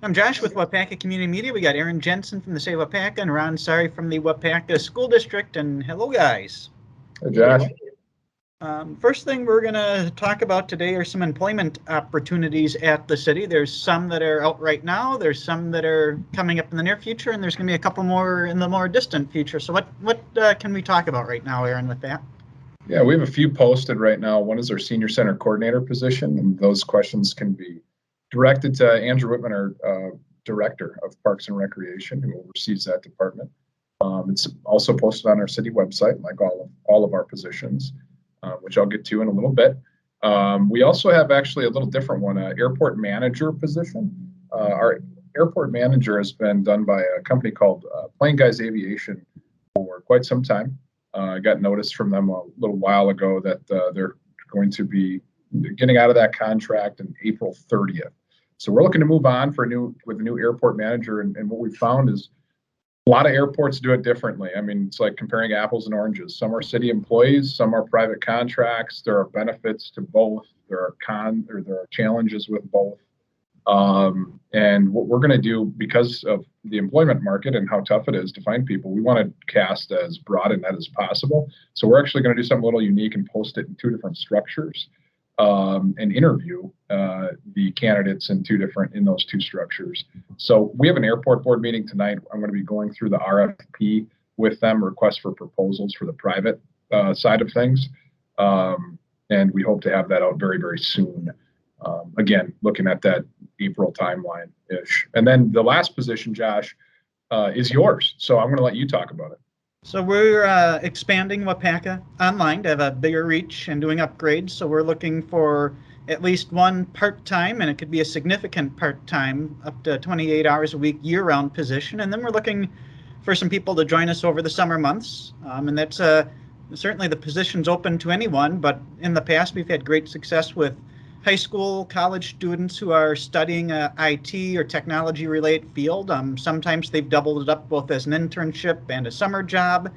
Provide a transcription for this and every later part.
I'm Josh with Waupaca Community Media. We got Aaron Jensen from the Save Waupaca and Ron Sari from the Waupaca School District. And hello, guys. Hey, Josh. First thing we're going to talk about today are some employment opportunities at the city. There's some that are out right now. There's some that are coming up in the near future, and there's going to be a couple more in the more distant future. So what can we talk about right now, Aaron, with that? Yeah, we have a few posted right now. One is our senior center coordinator position, and those questions can be directed to Andrew Whitman, our director of Parks and Recreation, who oversees that department. It's also posted on our city website, like all of our positions, which I'll get to in a little bit. We also have actually a little different one, an airport manager position. Our airport manager has been done by a company called Plane Guys Aviation for quite some time. I got notice from them a little while ago that they're going to be getting out of that contract in April 30th. So we're looking to move on with a new airport manager. And what we've found is a lot of airports do it differently. I mean, it's like comparing apples and oranges. Some are city employees, some are private contracts. There are benefits to both. There are challenges with both. And what we're going to do, because of the employment market and how tough it is to find people, we want to cast as broad a net as possible. So we're actually going to do something a little unique and post it in two different structures, and interview the candidates in those two structures. So we have an airport board meeting tonight. I'm going to be going through the RFP with them, request for proposals for the private side of things. And we hope to have that out very, very soon. Again, looking at that April timeline-ish. And then the last position, Josh, is yours. So I'm going to let you talk about it. So we're expanding Waupaca online to have a bigger reach and doing upgrades. So we're looking for at least one part-time, and it could be a significant part-time, up to 28 hours a week, year-round position. And then we're looking for some people to join us over the summer months. And that's certainly the position's open to anyone, but in the past we've had great success with high school, college students who are studying a IT or technology-related field. Sometimes they've doubled it up both as an internship and a summer job,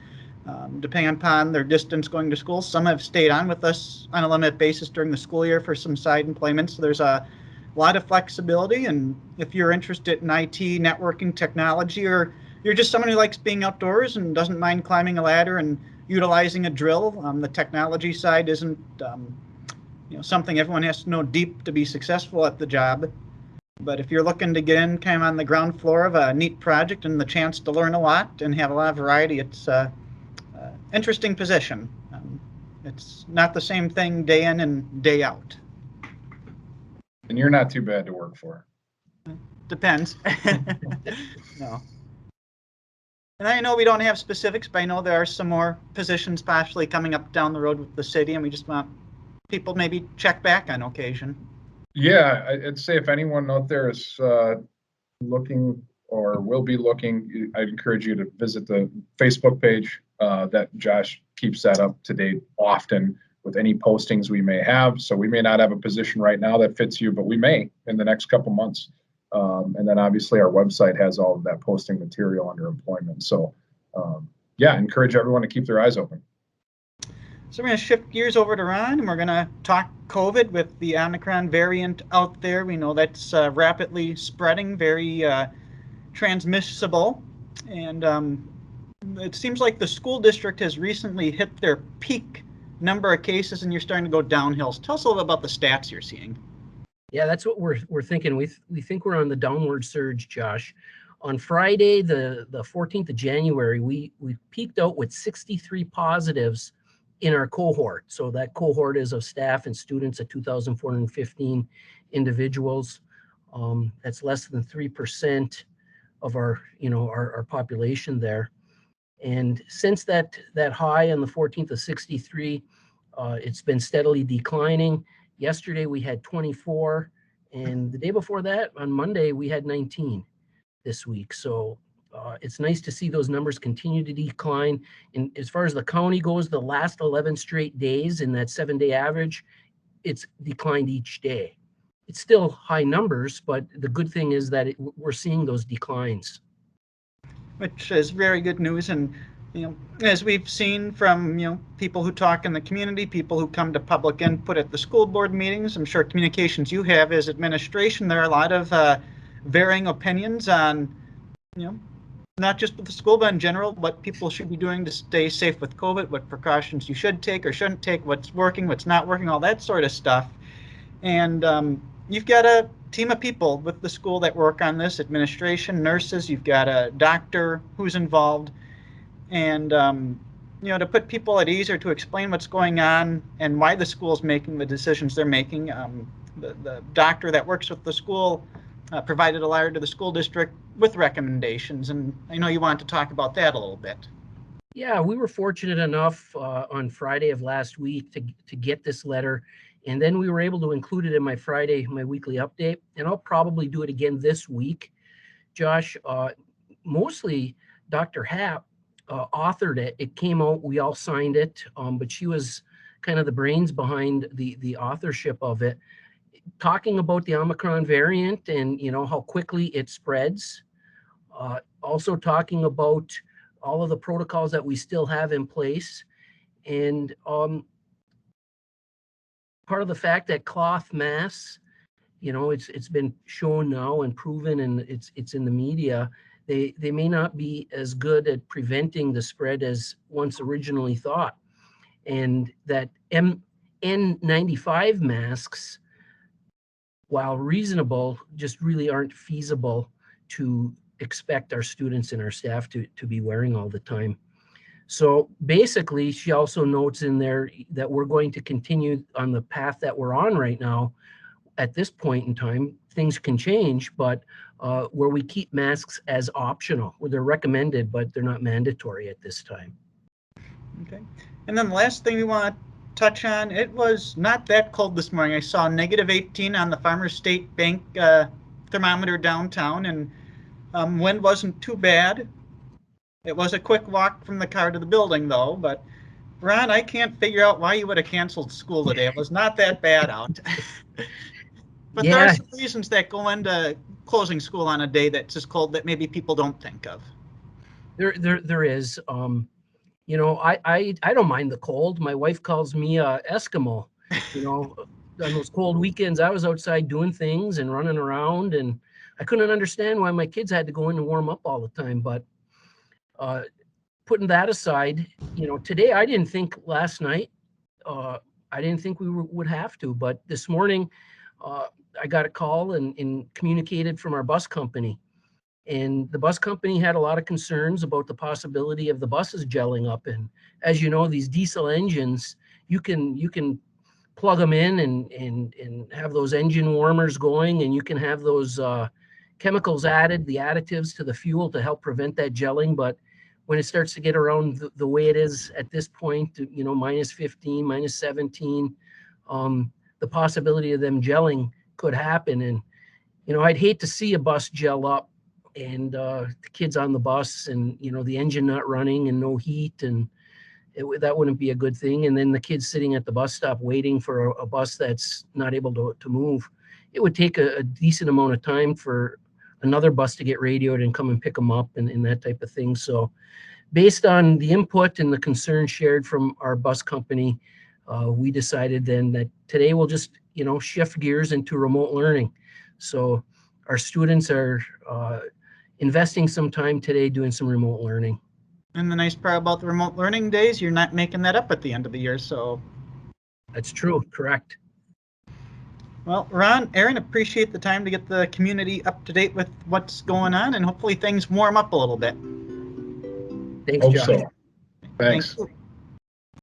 depending upon their distance going to school. Some have stayed on with us on a limited basis during the school year for some side employment. So there's a lot of flexibility. And if you're interested in IT, networking, technology, or you're just someone who likes being outdoors and doesn't mind climbing a ladder and utilizing a drill, the technology side isn't something everyone has to know deep to be successful at the job. But if you're looking to get in kind of on the ground floor of a neat project and the chance to learn a lot and have a lot of variety, it's an interesting position. It's not the same thing day in and day out. And you're not too bad to work for. Depends. No. And I know we don't have specifics, but I know there are some more positions possibly coming up down the road with the city, and we just want people maybe check back on occasion. Yeah, I'd say if anyone out there is looking or will be looking, I'd encourage you to visit the Facebook page that Josh keeps that up to date often with any postings we may have. So we may not have a position right now that fits you, but we may in the next couple months. And then obviously our website has all of that posting material under employment. So yeah, I encourage everyone to keep their eyes open. So we're going to shift gears over to Ron, and we're going to talk COVID with the Omicron variant out there. We know that's rapidly spreading, very transmissible. And it seems like the school district has recently hit their peak number of cases, and you're starting to go downhill. So tell us a little bit about the stats you're seeing. Yeah, that's what we're thinking. We think we're on the downward surge, Josh. On Friday, the 14th of January, we peaked out with 63 positives in our cohort. So that cohort is of staff and students at 2,415 individuals. That's less than 3% of our population there. And since that high on the 14th of 63, it's been steadily declining. Yesterday we had 24, and the day before that, on Monday, we had 19 this week. So it's nice to see those numbers continue to decline. And as far as the county goes, the last 11 straight days in that 7-day average, it's declined each day. It's still high numbers, but the good thing is that we're seeing those declines. Which is very good news. And as we've seen from people who talk in the community, people who come to public input at the school board meetings, I'm sure communications you have as administration, there are a lot of varying opinions on, not just with the school, but in general, what people should be doing to stay safe with COVID, what precautions you should take or shouldn't take, what's working, what's not working, all that sort of stuff. And you've got a team of people with the school that work on this, administration, nurses, you've got a doctor who's involved. And, to put people at ease or to explain what's going on and why the school's making the decisions they're making, the doctor that works with the school provided a letter to the school district with recommendations. And I know you want to talk about that a little bit. Yeah, we were fortunate enough on Friday of last week to get this letter. And then we were able to include it in my weekly update. And I'll probably do it again this week. Josh, mostly Dr. Happ authored it. It came out, we all signed it, but she was kind of the brains behind the authorship of it, talking about the Omicron variant and how quickly it spreads. Also talking about all of the protocols that we still have in place, and part of the fact that cloth masks, it's been shown now and proven, and it's in the media. They may not be as good at preventing the spread as once originally thought, and that N95 masks, while reasonable, just really aren't feasible to expect our students and our staff to be wearing all the time. So basically, she also notes in there that we're going to continue on the path that we're on right now. At this point in time, things can change, but where we keep masks as optional, where they're recommended, but they're not mandatory at this time. Okay. And then the last thing we want to touch on, it was not that cold this morning. I saw -18 on the Farmers State Bank thermometer downtown, and wind wasn't too bad. It was a quick walk from the car to the building, though. But Ron, I can't figure out why you would have canceled school today. It was not that bad out. But Yeah. there are some reasons that go into closing school on a day that's as cold that maybe people don't think of. There is. I don't mind the cold. My wife calls me Eskimo. On those cold weekends, I was outside doing things and running around, and I couldn't understand why my kids had to go in and warm up all the time. But putting that aside, today I didn't think last night, I didn't think we would have to, but this morning I got a call and communicated from our bus company. And the bus company had a lot of concerns about the possibility of the buses gelling up. And as you know, these diesel engines, you can plug them in and have those engine warmers going, and you can have those chemicals added, the additives to the fuel to help prevent that gelling. But when it starts to get around the way it is at this point, -15, -17, the possibility of them gelling could happen. And, I'd hate to see a bus gel up and the kids on the bus and, the engine not running and no heat, and that wouldn't be a good thing. And then the kids sitting at the bus stop waiting for a bus that's not able to move. It would take a decent amount of time for another bus to get radioed and come and pick them up and that type of thing. So based on the input and the concern shared from our bus company, we decided then that today we'll just, shift gears into remote learning. So our students are investing some time today doing some remote learning. And the nice part about the remote learning days, you're not making that up at the end of the year, so. That's true, correct. Well, Ron, Aaron, appreciate the time to get the community up to date with what's going on, and hopefully things warm up a little bit. Thanks, Hope Josh. so. Thanks.